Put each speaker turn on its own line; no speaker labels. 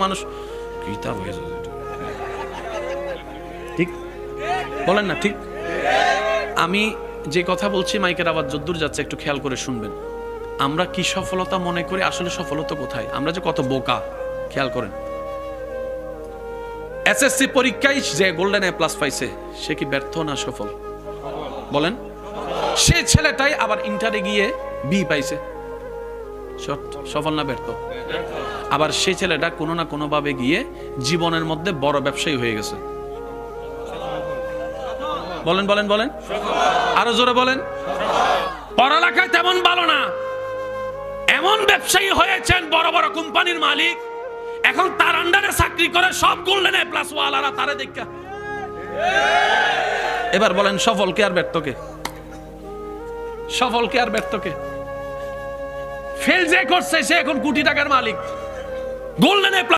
মানুষ কিতাব হয়ে যাবে। ঠিক বলেন না? ঠিক। আমি যে কথা বলছি মাইকের আওয়াজ যদ্দূর যাচ্ছে একটু খেয়াল করে শুনবেন। আমরা কি সফলতা মনে করি, আসলে সফলতা কোথায়? আমরা যে কত বোকা, খেয়াল করেন। এসএসসি পরীক্ষায় যে গোল্ডেন এ প্লাস পাইছে সে কি ব্যর্থ না সফল? বলেন। সে ছেলেটাই আবার ইন্টারে গিয়ে বি পাইছে, সফল না ব্যর্থ? আবার সেই ছেলেটা কোনো না কোনো ভাবে গিয়ে জীবনের মধ্যে বড় ব্যবসায়ী হয়ে গেছে। বলেন বলেন বলেন, আরো জোরে বলেন। পড়ালেখায় তেমন ভালো না, এমন ব্যবসায়ী হয়েছেন, বড় বড় কোম্পানির মালিক, এখন তার আন্ডারে চাকরি করে সব গোল্ডেন এ প্লাস ওয়ালারা তারে দেখা। এবার বলেন সফল কে আর ব্যর্থ কে? সফল কে আর ব্যর্থ কে? ফেল যে করছে সে এখন কোটি টাকার মালিক, গোল্ডেন এ প্লাস